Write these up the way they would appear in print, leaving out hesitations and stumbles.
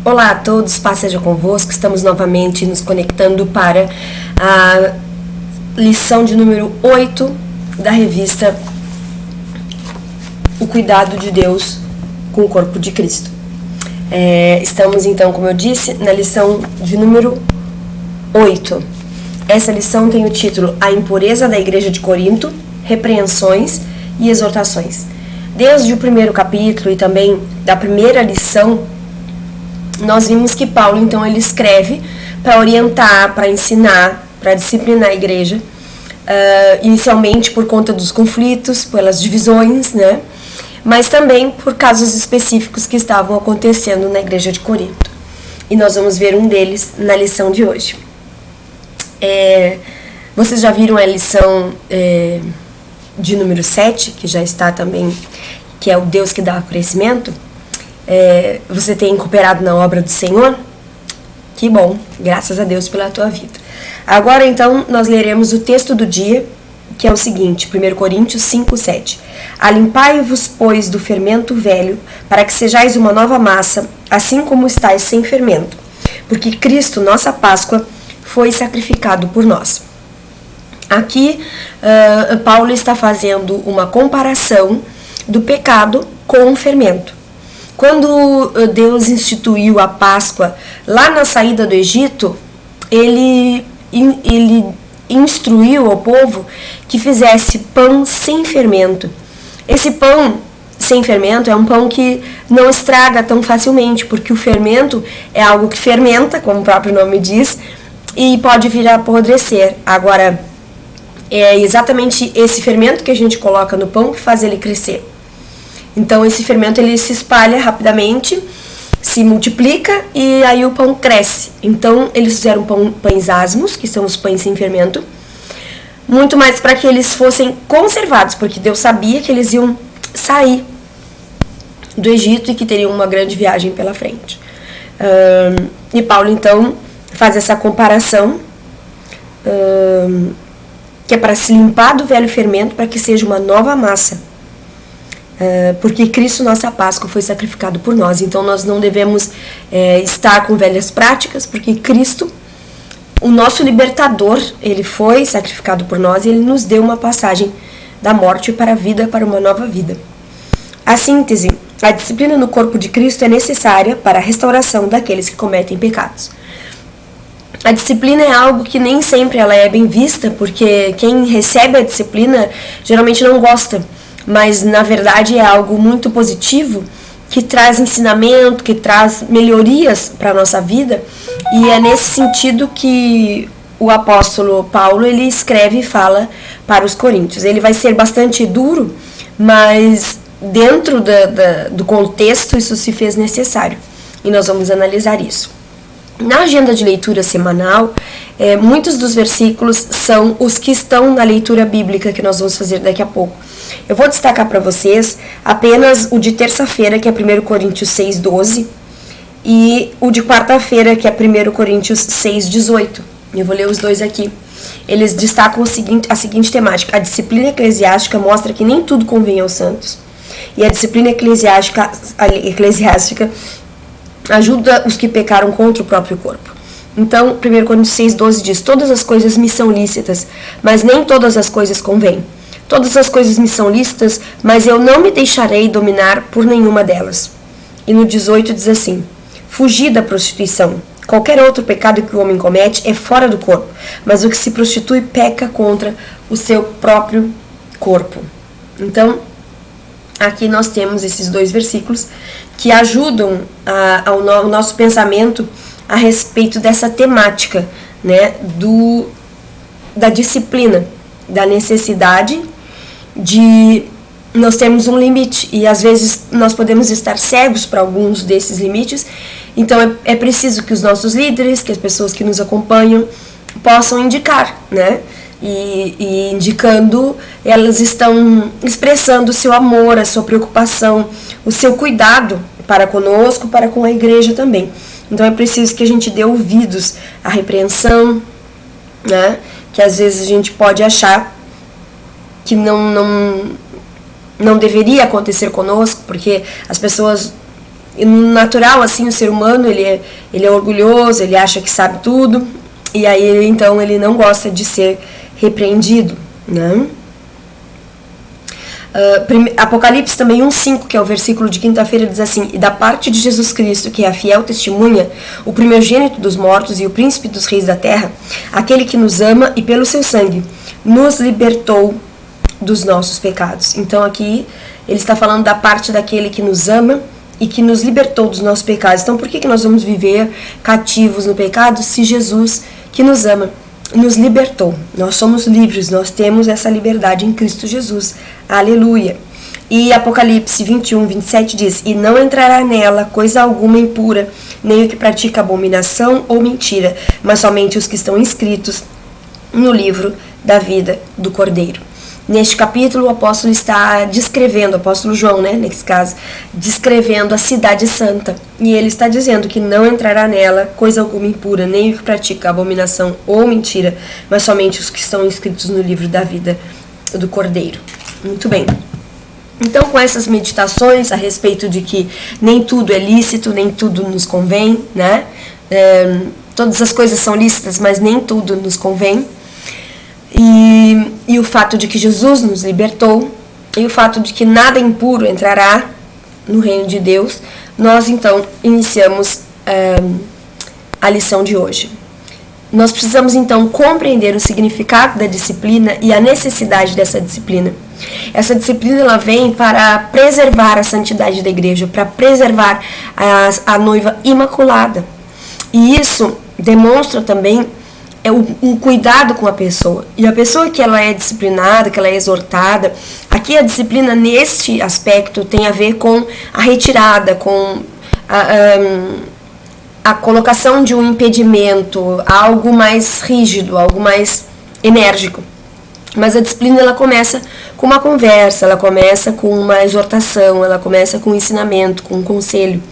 Olá a todos, paz seja convosco. Estamos novamente nos conectando para a lição de número 8 da revista O Cuidado de Deus com o Corpo de Cristo. Estamos então, como eu disse, na lição de número 8. Essa lição tem o título A Impureza da Igreja de Corinto, Repreensões e Exortações. Desde o primeiro capítulo e também da primeira lição, nós vimos que Paulo, então, ele escreve para orientar, para ensinar, para disciplinar a igreja, inicialmente por conta dos conflitos, pelas divisões, né? Mas também por casos específicos que estavam acontecendo na igreja de Corinto. E nós vamos ver um deles na lição de hoje. Vocês já viram a lição de número 7, que já está também, que é o Deus que dá crescimento? Você tem cooperado na obra do Senhor? Que bom, graças a Deus pela tua vida. Agora então nós leremos o texto do dia, que é o seguinte, 1 Coríntios 5, 7. Alimpai-vos, pois, do fermento velho, para que sejais uma nova massa, assim como estáis sem fermento, porque Cristo, nossa Páscoa, foi sacrificado por nós. Aqui Paulo está fazendo uma comparação do pecado com o fermento. Quando Deus instituiu a Páscoa lá na saída do Egito, ele instruiu ao povo que fizesse pão sem fermento. Esse pão sem fermento é um pão que não estraga tão facilmente, porque o fermento é algo que fermenta, como o próprio nome diz, e pode vir a apodrecer. Agora, é exatamente esse fermento que a gente coloca no pão que faz ele crescer. Então esse fermento ele se espalha rapidamente, se multiplica e aí o pão cresce. Então eles fizeram pães asmos, que são os pães sem fermento, muito mais para que eles fossem conservados, porque Deus sabia que eles iam sair do Egito e que teriam uma grande viagem pela frente. E Paulo então faz essa comparação, que é para se limpar do velho fermento para que seja uma nova massa. Porque Cristo, nossa Páscoa, foi sacrificado por nós. Então nós não devemos estar com velhas práticas, porque Cristo, o nosso libertador, ele foi sacrificado por nós e ele nos deu uma passagem da morte para a vida, para uma nova vida. A síntese: a disciplina no corpo de Cristo é necessária para a restauração daqueles que cometem pecados. A disciplina é algo que nem sempre ela é bem vista, porque quem recebe a disciplina geralmente não gosta. Mas na verdade é algo muito positivo, que traz ensinamento, que traz melhorias para a nossa vida, e é nesse sentido que o apóstolo Paulo ele escreve e fala para os coríntios. Ele vai ser bastante duro, mas dentro do contexto isso se fez necessário, e nós vamos analisar isso. Na agenda de leitura semanal, muitos dos versículos são os que estão na leitura bíblica que nós vamos fazer daqui a pouco. Eu vou destacar para vocês apenas o de terça-feira, que é 1 Coríntios 6, 12, e o de quarta-feira, que é 1 Coríntios 6, 18. Eu vou ler os dois aqui. Eles destacam a seguinte temática: a disciplina eclesiástica mostra que nem tudo convém aos santos, e a disciplina eclesiástica ajuda os que pecaram contra o próprio corpo. Então, 1 Coríntios 6, 12 diz: todas as coisas me são lícitas, mas nem todas as coisas convêm. Todas as coisas me são lícitas, mas eu não me deixarei dominar por nenhuma delas. E no 18 diz assim: fugir da prostituição. Qualquer outro pecado que o homem comete é fora do corpo, mas o que se prostitui peca contra o seu próprio corpo. Então, aqui nós temos esses dois versículos que ajudam ao nosso pensamento a respeito dessa temática, né, da disciplina, da necessidade de nós termos um limite, e às vezes nós podemos estar cegos para alguns desses limites. Então é preciso que os nossos líderes, que as pessoas que nos acompanham possam indicar, né? E indicando, elas estão expressando o seu amor, a sua preocupação, o seu cuidado para conosco, para com a igreja também. Então é preciso que a gente dê ouvidos à repreensão, né? Que às vezes a gente pode achar que não deveria acontecer conosco, porque as pessoas E no natural, assim, o ser humano, ele é orgulhoso, ele acha que sabe tudo, e aí, então, ele não gosta de ser repreendido, né? Apocalipse também 1:5, que é o versículo de quinta-feira, diz assim: e da parte de Jesus Cristo, que é a fiel testemunha, o primogênito dos mortos e o príncipe dos reis da terra, aquele que nos ama e pelo seu sangue nos libertou dos nossos pecados. Então aqui ele está falando da parte daquele que nos ama e que nos libertou dos nossos pecados. Então por que nós vamos viver cativos no pecado se Jesus, que nos ama, nos libertou? Nós somos livres, nós temos essa liberdade em Cristo Jesus. Aleluia. E Apocalipse 21:27 diz: e não entrará nela coisa alguma impura, nem o que pratica abominação ou mentira, mas somente os que estão inscritos no livro da vida do Cordeiro. Neste capítulo, o apóstolo está descrevendo, o apóstolo João, né, nesse caso, descrevendo a cidade santa. E ele está dizendo que não entrará nela coisa alguma impura, nem o que pratica abominação ou mentira, mas somente os que estão inscritos no livro da vida do Cordeiro. Muito bem. Então, com essas meditações a respeito de que nem tudo é lícito, nem tudo nos convém, né? Todas as coisas são lícitas, mas nem tudo nos convém. E o fato de que Jesus nos libertou, e o fato de que nada impuro entrará no reino de Deus, nós então iniciamos a lição de hoje. Nós precisamos então compreender o significado da disciplina e a necessidade dessa disciplina. Essa disciplina ela vem para preservar a santidade da igreja, para preservar a noiva imaculada. E isso demonstra também um cuidado com a pessoa. E a pessoa que ela é disciplinada, que ela é exortada, aqui a disciplina neste aspecto tem a ver com a retirada, com a colocação de um impedimento, algo mais rígido, algo mais enérgico. Mas a disciplina ela começa com uma conversa, ela começa com uma exortação, ela começa com um ensinamento, com um conselho,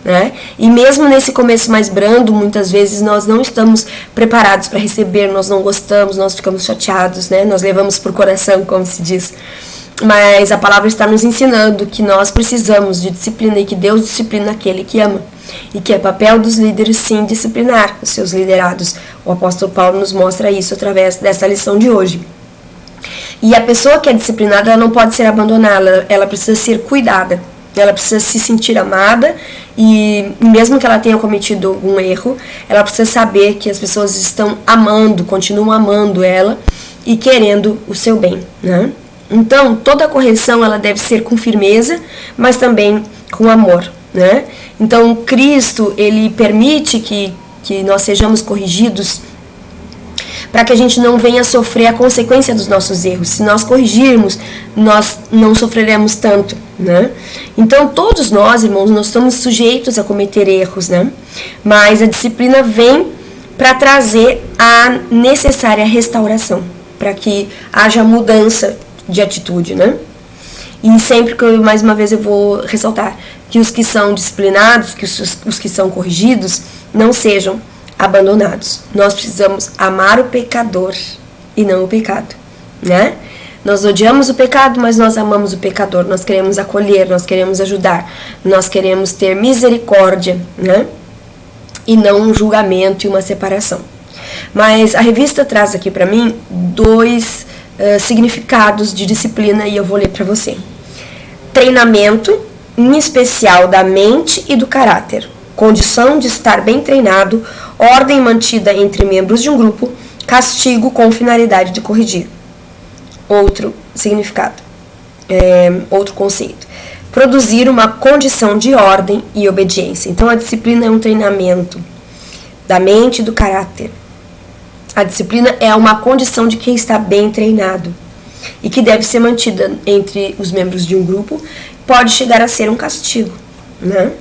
né? E mesmo nesse começo mais brando, muitas vezes nós não estamos preparados para receber, nós não gostamos, nós ficamos chateados, né? Nós levamos por coração, como se diz. Mas a palavra está nos ensinando que nós precisamos de disciplina e que Deus disciplina aquele que ama. E que é papel dos líderes, sim, disciplinar os seus liderados. O apóstolo Paulo nos mostra isso através dessa lição de hoje. E a pessoa que é disciplinada, ela não pode ser abandonada, ela precisa ser cuidada. Ela precisa se sentir amada e mesmo que ela tenha cometido algum erro, ela precisa saber que as pessoas estão amando, continuam amando ela e querendo o seu bem, né? Então, toda correção ela deve ser com firmeza, mas também com amor, né? Então, Cristo, ele permite que nós sejamos corrigidos para que a gente não venha sofrer a consequência dos nossos erros. Se nós corrigirmos, nós não sofreremos tanto, né? Então, todos nós, irmãos, nós estamos sujeitos a cometer erros, né? Mas a disciplina vem para trazer a necessária restauração, para que haja mudança de atitude, né? E sempre que mais uma vez eu vou ressaltar que os que são disciplinados, que os que são corrigidos, não sejam abandonados. Nós precisamos amar o pecador e não o pecado, né? Nós odiamos o pecado, mas nós amamos o pecador. Nós queremos acolher, nós queremos ajudar, nós queremos ter misericórdia, né? E não um julgamento e uma separação. Mas a revista traz aqui para mim dois significados de disciplina e eu vou ler para você. Treinamento, em especial da mente e do caráter. Condição de estar bem treinado, ordem mantida entre membros de um grupo, castigo com finalidade de corrigir. Outro significado, outro conceito. Produzir uma condição de ordem e obediência. Então, a disciplina é um treinamento da mente e do caráter. A disciplina é uma condição de quem está bem treinado e que deve ser mantida entre os membros de um grupo. Pode chegar a ser um castigo, né?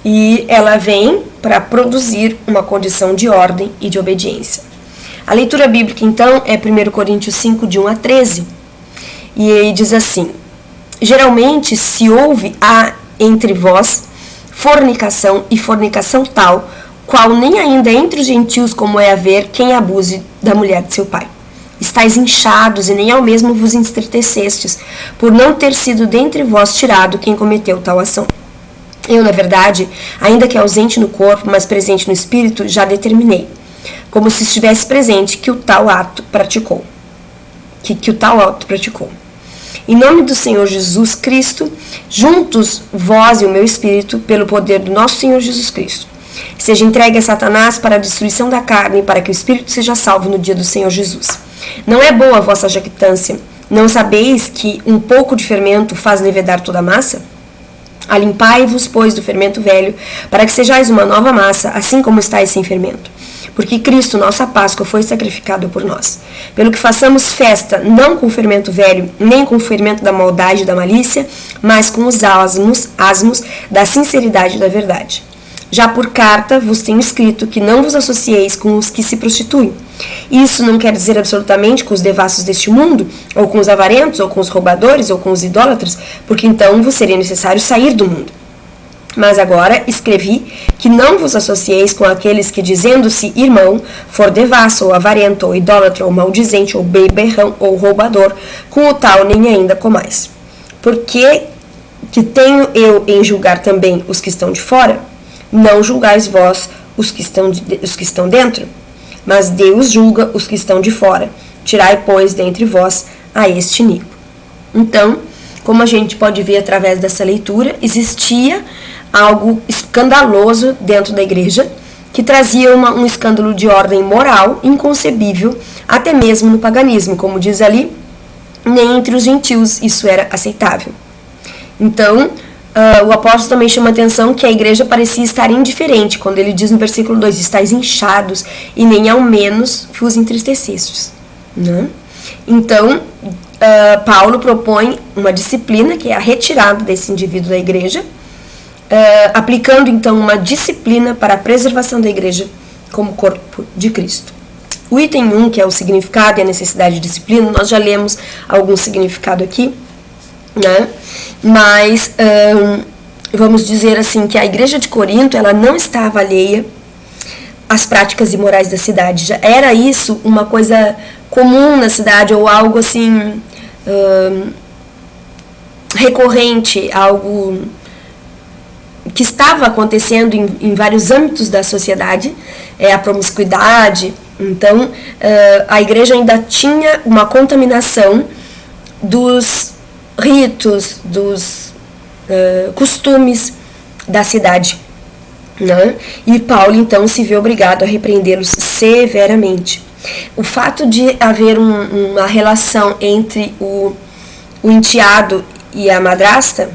E ela vem para produzir uma condição de ordem e de obediência. A leitura bíblica, então, é 1 Coríntios 5, de 1 a 13. E ele diz assim: geralmente se ouve entre vós fornicação e fornicação tal, qual nem ainda entre os gentios como é haver quem abuse da mulher de seu pai. Estais inchados e nem ao mesmo vos entristecestes, por não ter sido dentre vós tirado quem cometeu tal ação. Eu, na verdade, ainda que ausente no corpo, mas presente no espírito, já determinei, como se estivesse presente, que o tal ato praticou. Que o tal ato praticou. Em nome do Senhor Jesus Cristo, juntos vós e o meu espírito, pelo poder do nosso Senhor Jesus Cristo, seja entregue a Satanás para a destruição da carne, para que o espírito seja salvo no dia do Senhor Jesus. Não é boa a vossa jactância? Não sabeis que um pouco de fermento faz levedar toda a massa? Alimpai-vos, pois, do fermento velho, para que sejais uma nova massa, assim como estáis sem fermento. Porque Cristo, nossa Páscoa, foi sacrificado por nós. Pelo que façamos festa, não com o fermento velho, nem com o fermento da maldade e da malícia, mas com os asmos da sinceridade e da verdade. Já por carta vos tenho escrito que não vos associeis com os que se prostituem. Isso não quer dizer absolutamente com os devassos deste mundo, ou com os avarentos, ou com os roubadores, ou com os idólatras, porque então vos seria necessário sair do mundo. Mas agora escrevi que não vos associeis com aqueles que, dizendo-se irmão, for devasso, ou avarento, ou idólatra, ou maldizente, ou beberrão, ou roubador, com o tal nem ainda comais. Porque que tenho eu em julgar também os que estão de fora? Não julgais vós os que estão dentro, mas Deus julga os que estão de fora. Tirai, pois, dentre vós a este iníquo. Então, como a gente pode ver através dessa leitura, existia algo escandaloso dentro da igreja, que trazia um escândalo de ordem moral inconcebível, até mesmo no paganismo, como diz ali, nem entre os gentios isso era aceitável. Então, o apóstolo também chama a atenção que a igreja parecia estar indiferente, quando ele diz no versículo 2, estáis inchados e nem ao menos vos entristecestes. Né? Então, Paulo propõe uma disciplina, que é a retirada desse indivíduo da igreja, aplicando então uma disciplina para a preservação da igreja como corpo de Cristo. O item 1, que é o significado e a necessidade de disciplina, nós já lemos algum significado aqui, né? Mas vamos dizer assim que a igreja de Corinto ela não estava alheia às práticas imorais da cidade. Já era isso uma coisa comum na cidade, ou algo assim recorrente, algo que estava acontecendo em vários âmbitos da sociedade, a promiscuidade. Então, a igreja ainda tinha uma contaminação dos ritos, dos costumes da cidade. Né? E Paulo, então, se vê obrigado a repreendê-los severamente. O fato de haver uma relação entre o enteado e a madrasta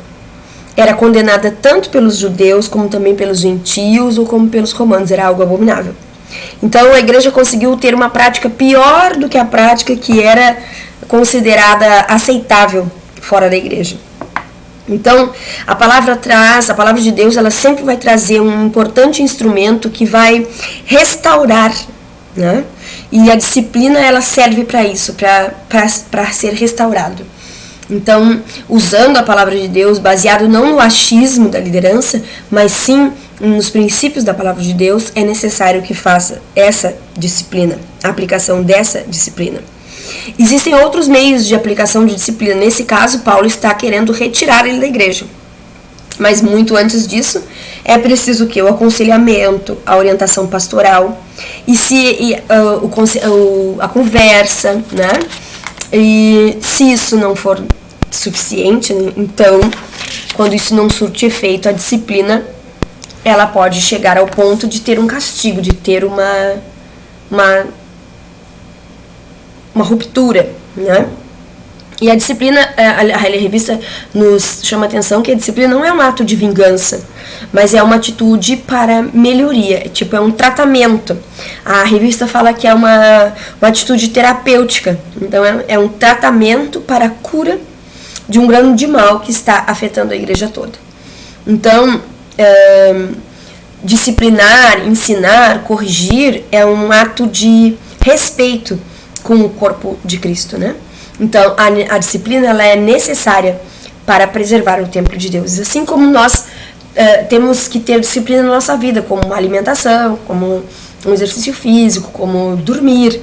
era condenada tanto pelos judeus, como também pelos gentios, ou como pelos romanos, era algo abominável. Então a igreja conseguiu ter uma prática pior do que a prática que era considerada aceitável fora da igreja. Então a palavra de Deus, ela sempre vai trazer um importante instrumento que vai restaurar, né? E a disciplina ela serve para isso, para ser restaurado. Então, usando a palavra de Deus, baseado não no achismo da liderança, mas sim nos princípios da palavra de Deus, é necessário que faça essa disciplina, a aplicação dessa disciplina. Existem outros meios de aplicação de disciplina. Nesse caso, Paulo está querendo retirar ele da igreja. Mas muito antes disso, é preciso que o aconselhamento, a orientação pastoral, a conversa, né? E se isso não for suficiente, então, quando isso não surte efeito, a disciplina, ela pode chegar ao ponto de ter um castigo, de ter uma ruptura, né? E a disciplina, a revista nos chama a atenção que a disciplina não é um ato de vingança, mas é uma atitude para melhoria, tipo, é um tratamento. A revista fala que é uma atitude terapêutica, então é um tratamento para a cura de um grande mal que está afetando a igreja toda. Então, disciplinar, ensinar, corrigir é um ato de respeito com o corpo de Cristo, né? Então, a disciplina ela é necessária para preservar o templo de Deus. Assim como nós temos que ter disciplina na nossa vida, como uma alimentação, como um exercício físico, como dormir,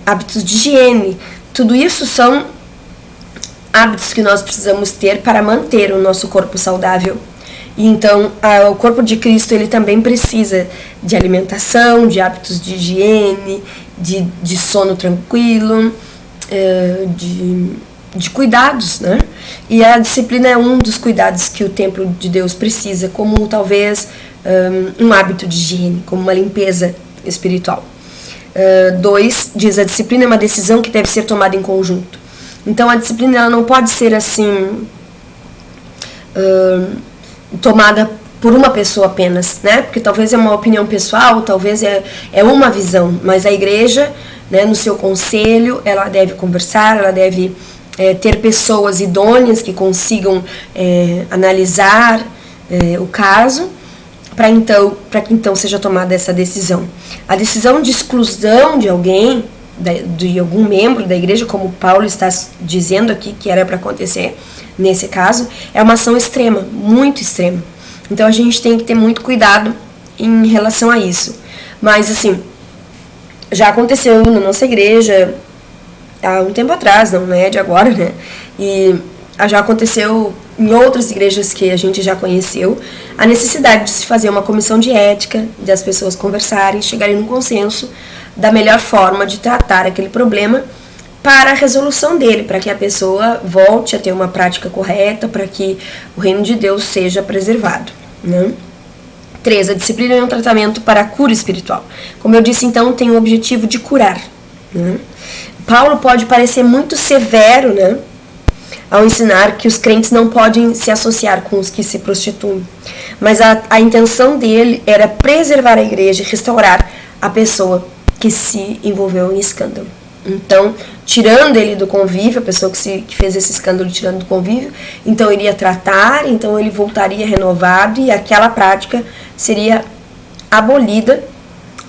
hábitos de higiene. Tudo isso são hábitos que nós precisamos ter para manter o nosso corpo saudável E então o corpo de Cristo ele também precisa de alimentação, de hábitos de higiene, de sono tranquilo, de cuidados, né? E a disciplina é um dos cuidados que o templo de Deus precisa, como talvez um hábito de higiene, como uma limpeza espiritual. 2, diz: a disciplina é uma decisão que deve ser tomada em conjunto. Então a disciplina ela não pode ser assim tomada por uma pessoa apenas, né? Porque talvez é uma opinião pessoal, talvez é uma visão, mas a igreja, né, no seu conselho, ela deve conversar, ela deve ter pessoas idôneas que consigam analisar o caso, para que então seja tomada essa decisão. A decisão de exclusão de alguém, de algum membro da igreja, como Paulo está dizendo aqui que era para acontecer nesse caso, é uma ação extrema, muito extrema. Então a gente tem que ter muito cuidado em relação a isso. Mas assim, já aconteceu na nossa igreja há um tempo atrás, não é de agora, né? E já aconteceu em outras igrejas que a gente já conheceu, a necessidade de se fazer uma comissão de ética, de as pessoas conversarem, chegarem num consenso da melhor forma de tratar aquele problema para a resolução dele, para que a pessoa volte a ter uma prática correta, para que o reino de Deus seja preservado, né? 3, a disciplina é um tratamento para a cura espiritual. Como eu disse, então, tem o objetivo de curar, né? Paulo pode parecer muito severo, né, ao ensinar que os crentes não podem se associar com os que se prostituem. Mas a intenção dele era preservar a igreja e restaurar a pessoa que se envolveu em escândalo. Então, tirando ele do convívio, a pessoa que fez esse escândalo tirando do convívio, então iria tratar, então ele voltaria renovado e aquela prática seria abolida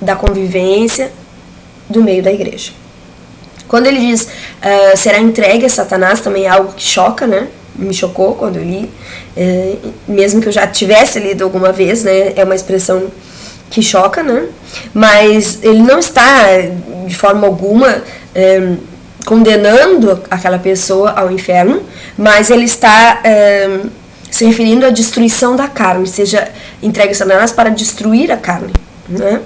da convivência do meio da igreja. Quando ele diz será entregue a Satanás, também é algo que choca, né? Me chocou quando eu li, mesmo que eu já tivesse lido alguma vez, né? É uma expressão que choca, né? Mas ele não está de forma alguma condenando aquela pessoa ao inferno, mas ele está se referindo à destruição da carne, seja entregue a Satanás para destruir a carne, né?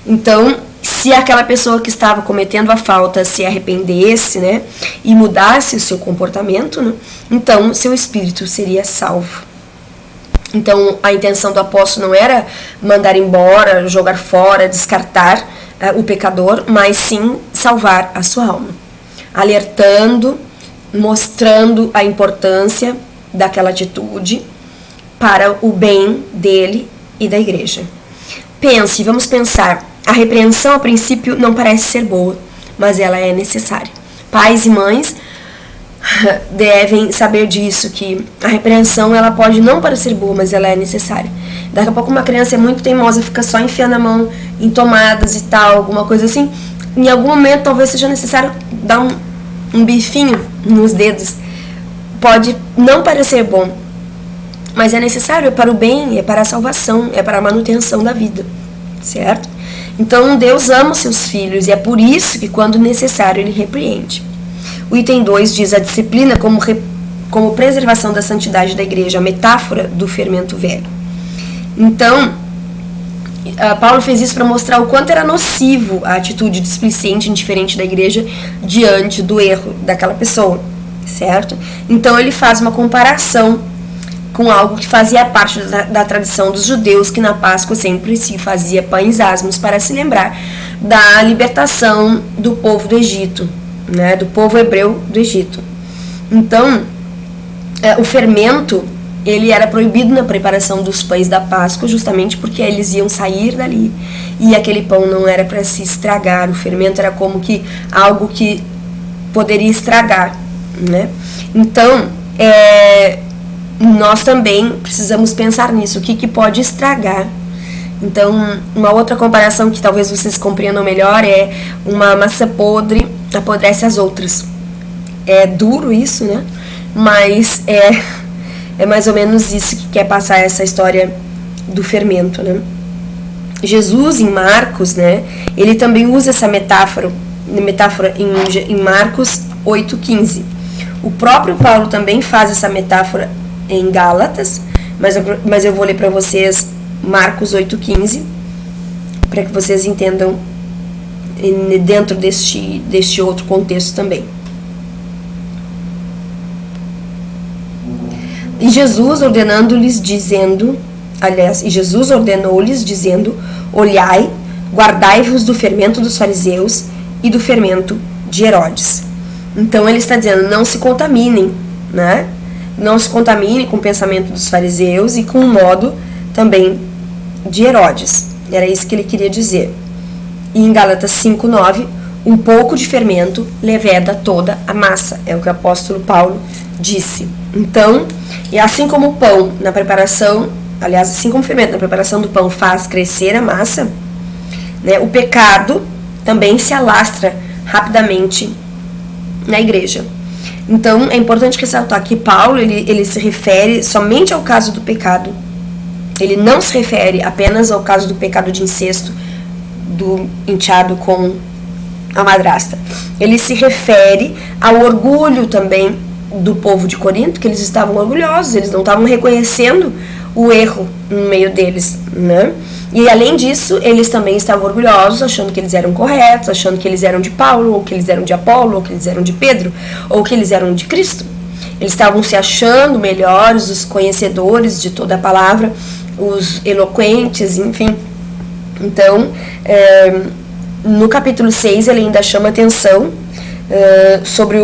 Então, se aquela pessoa que estava cometendo a falta se arrependesse, né, e mudasse o seu comportamento, né, então seu espírito seria salvo. Então a intenção do apóstolo não era mandar embora, jogar fora, descartar o pecador, mas sim salvar a sua alma, alertando, mostrando a importância daquela atitude para o bem dele e da igreja. Vamos pensar. A repreensão, a princípio, não parece ser boa, mas ela é necessária. Pais e mães devem saber disso, que a repreensão ela pode não parecer boa, mas ela é necessária. Daqui a pouco uma criança é muito teimosa, fica só enfiando a mão em tomadas e tal, alguma coisa assim. Em algum momento talvez seja necessário dar um bifinho nos dedos. Pode não parecer bom, mas é necessário, é para o bem, é para a salvação, é para a manutenção da vida, certo? Então Deus ama os seus filhos e é por isso que quando necessário ele repreende. O item 2 diz a disciplina como preservação da santidade da igreja, a metáfora do fermento velho. Então, Paulo fez isso para mostrar o quanto era nocivo a atitude displicente e indiferente da igreja diante do erro daquela pessoa, certo? Então ele faz uma comparação com algo que fazia parte da tradição dos judeus, que na Páscoa sempre se fazia pães asmos para se lembrar da libertação do povo do Egito, né, do povo hebreu do Egito. Então, o fermento, ele era proibido na preparação dos pães da Páscoa, justamente porque eles iam sair dali, e aquele pão não era para se estragar, o fermento era como que algo que poderia estragar, né? Então, nós também precisamos pensar nisso, o que pode estragar. Então, uma outra comparação que talvez vocês compreendam melhor é uma maçã podre apodrece as outras. É duro isso, né? Mas é mais ou menos isso que quer passar essa história do fermento, né? Jesus, em Marcos, né, ele também usa essa metáfora em Marcos 8,15. O próprio Paulo também faz essa metáfora em Gálatas, mas eu vou ler para vocês Marcos 8,15, para que vocês entendam dentro deste outro contexto também. E Jesus ordenou-lhes dizendo, olhai, guardai-vos do fermento dos fariseus e do fermento de Herodes. Então ele está dizendo, não se contaminem, né? Não se contaminem com o pensamento dos fariseus e com o modo também de Herodes. Era isso que ele queria dizer. E em Gálatas 5:9, um pouco de fermento leveda toda a massa. É o que o apóstolo Paulo disse. Então, e assim como o pão na preparação, aliás, assim como o fermento na preparação do pão faz crescer a massa, né, o pecado também se alastra rapidamente na igreja. Então, é importante ressaltar que Paulo, ele se refere somente ao caso do pecado. Ele não se refere apenas ao caso do pecado de incesto do enteado com a madrasta. Ele se refere ao orgulho também do povo de Corinto, que eles estavam orgulhosos, eles não estavam reconhecendo o erro no meio deles, né? E além disso, eles também estavam orgulhosos, achando que eles eram corretos, achando que eles eram de Paulo, ou que eles eram de Apolo, ou que eles eram de Pedro, ou que eles eram de Cristo. Eles estavam se achando melhores, os conhecedores de toda a palavra, os eloquentes, enfim. Então, no capítulo 6, ele ainda chama atenção sobre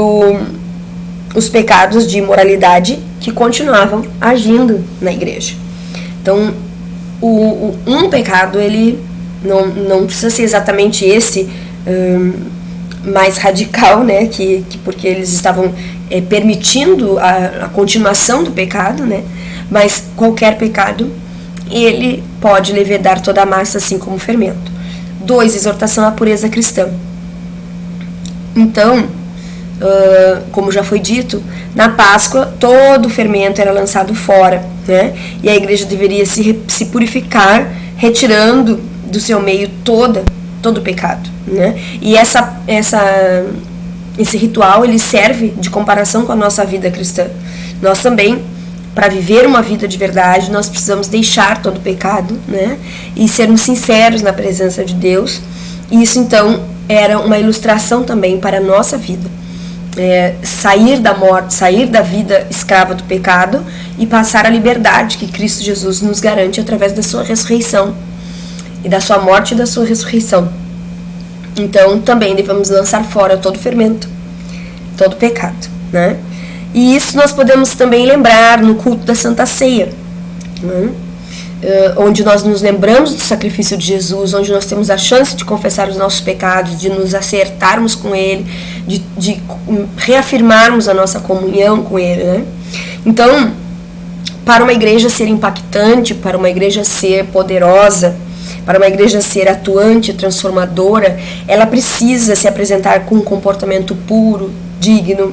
os pecados de imoralidade que continuavam agindo na igreja. Então, um pecado, ele não precisa ser exatamente esse mais radical, né, porque eles estavam permitindo a continuação do pecado, né, mas qualquer pecado, ele pode levedar toda a massa, assim como o fermento. 2, exortação à pureza cristã. Então, como já foi dito, na Páscoa todo o fermento era lançado fora, né? E a igreja deveria se purificar, retirando do seu meio todo o pecado, né? E esse ritual, ele serve de comparação com a nossa vida cristã. Nós também, para viver uma vida de verdade, nós precisamos deixar todo o pecado, né? E sermos sinceros na presença de Deus. E isso, então, era uma ilustração também para a nossa vida. Sair da morte, sair da vida escrava do pecado e passar a liberdade que Cristo Jesus nos garante através da sua ressurreição, e da sua morte e da sua ressurreição. Então, também devemos lançar fora todo o fermento, todo o pecado, né? E isso nós podemos também lembrar no culto da Santa Ceia, né? Onde nós nos lembramos do sacrifício de Jesus, onde nós temos a chance de confessar os nossos pecados, de nos acertarmos com Ele, de reafirmarmos a nossa comunhão com Ele, né? Então, para uma igreja ser impactante, para uma igreja ser poderosa, para uma igreja ser atuante, transformadora, ela precisa se apresentar com um comportamento puro, digno,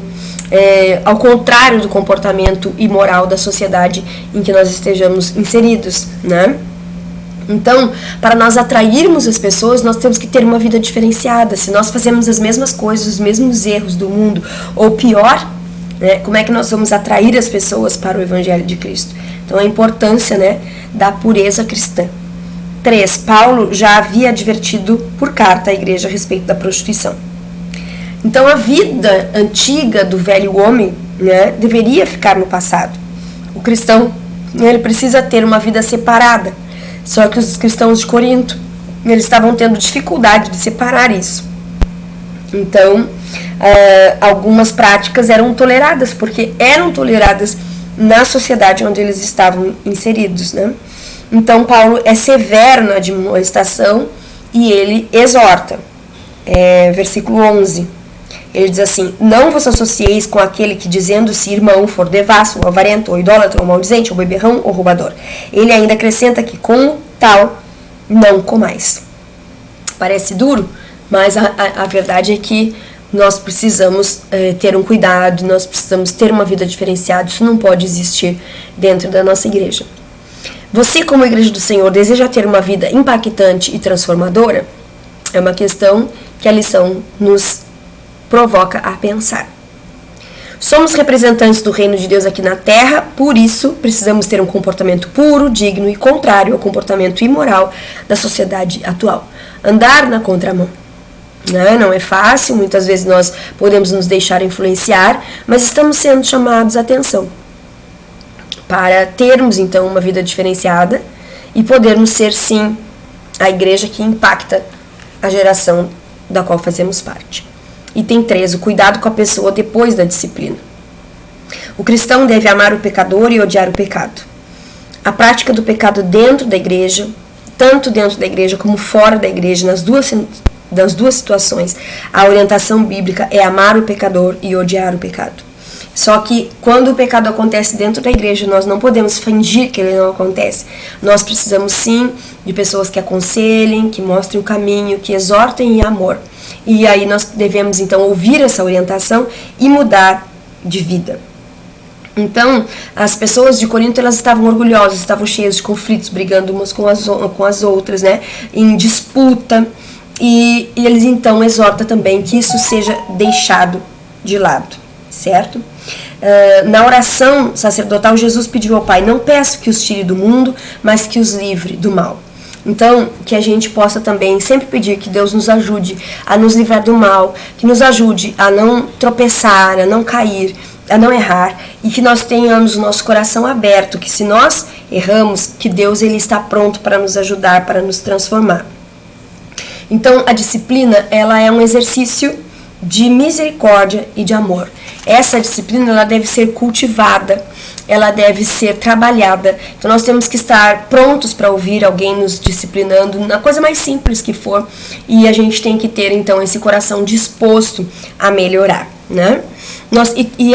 ao contrário do comportamento imoral da sociedade em que nós estejamos inseridos, né? Então, para nós atrairmos as pessoas, nós temos que ter uma vida diferenciada. Se nós fazemos as mesmas coisas, os mesmos erros do mundo, ou pior, né, como é que nós vamos atrair as pessoas para o Evangelho de Cristo? Então, a importância, né, da pureza cristã. 3. Paulo já havia advertido por carta à igreja a respeito da prostituição. Então, a vida antiga do velho homem, né, deveria ficar no passado. O cristão, ele precisa ter uma vida separada. Só que os cristãos de Corinto, eles estavam tendo dificuldade de separar isso. Então, algumas práticas eram toleradas, porque eram toleradas na sociedade onde eles estavam inseridos, né? Então, Paulo é severo na admoestação e ele exorta. Versículo 11. Ele diz assim: não vos associeis com aquele que, dizendo-se irmão, for devasso, ou avarento, ou idólatra, ou maldizente, ou beberrão, ou roubador. Ele ainda acrescenta que com tal não comais. Parece duro, mas a verdade é que nós precisamos ter um cuidado, nós precisamos ter uma vida diferenciada. Isso não pode existir dentro da nossa igreja. Você, como igreja do Senhor, deseja ter uma vida impactante e transformadora? É uma questão que a lição nos provoca a pensar. Somos representantes do reino de Deus aqui na terra, por isso precisamos ter um comportamento puro, digno e contrário ao comportamento imoral da sociedade atual. Andar na contramão. Não é fácil, muitas vezes nós podemos nos deixar influenciar, mas estamos sendo chamados a atenção para termos então uma vida diferenciada e podermos ser sim a igreja que impacta a geração da qual fazemos parte. Item 3, o cuidado com a pessoa depois da disciplina. O cristão deve amar o pecador e odiar o pecado. A prática do pecado dentro da igreja, tanto dentro da igreja como fora da igreja, nas duas situações, a orientação bíblica é amar o pecador e odiar o pecado. Só que quando o pecado acontece dentro da igreja, nós não podemos fingir que ele não acontece. Nós precisamos sim de pessoas que aconselhem, que mostrem o caminho, que exortem em amor. E aí nós devemos então ouvir essa orientação e mudar de vida. Então, as pessoas de Corinto, elas estavam orgulhosas, estavam cheias de conflitos, brigando umas com as outras, né? Em disputa. E eles então exortam também que isso seja deixado de lado, certo? Na oração sacerdotal, Jesus pediu ao Pai: não peço que os tire do mundo, mas que os livre do mal. Então, que a gente possa também sempre pedir que Deus nos ajude a nos livrar do mal, que nos ajude a não tropeçar, a não cair, a não errar, e que nós tenhamos o nosso coração aberto, que se nós erramos, que Deus ele está pronto para nos ajudar, para nos transformar. Então, a disciplina, ela é um exercício de misericórdia e de amor. Essa disciplina, ela deve ser cultivada, ela deve ser trabalhada. Então, nós temos que estar prontos para ouvir alguém nos disciplinando, na coisa mais simples que for, e a gente tem que ter, então, esse coração disposto a melhorar, né?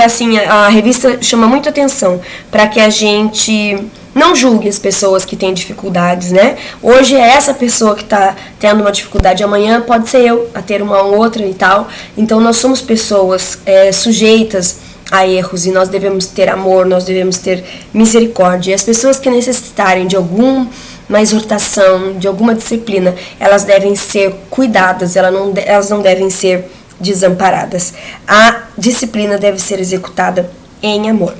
Assim, a revista chama muito atenção para que a gente não julgue as pessoas que têm dificuldades, né? Hoje é essa pessoa que está tendo uma dificuldade, amanhã pode ser eu a ter uma outra e tal. Então nós somos pessoas sujeitas a erros e nós devemos ter amor, nós devemos ter misericórdia. E as pessoas que necessitarem de alguma exortação, de alguma disciplina, elas devem ser cuidadas, elas não devem ser desamparadas. A disciplina deve ser executada em amor.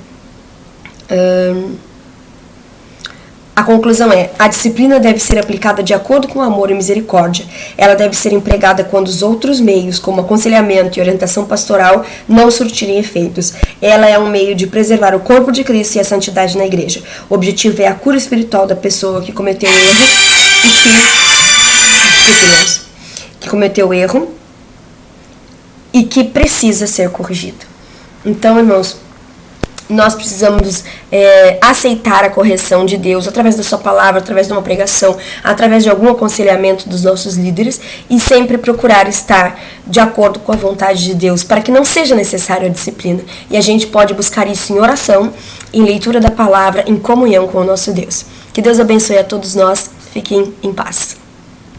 A conclusão é: a disciplina deve ser aplicada de acordo com amor e misericórdia. Ela deve ser empregada quando os outros meios, como aconselhamento e orientação pastoral, não surtirem efeitos. Ela é um meio de preservar o corpo de Cristo e a santidade na igreja. O objetivo é a cura espiritual da pessoa que cometeu erro e que precisa ser corrigida. Então, irmãos, nós precisamos aceitar a correção de Deus através da sua palavra, através de uma pregação, através de algum aconselhamento dos nossos líderes e sempre procurar estar de acordo com a vontade de Deus para que não seja necessária a disciplina. E a gente pode buscar isso em oração, em leitura da palavra, em comunhão com o nosso Deus. Que Deus abençoe a todos nós. Fiquem em paz.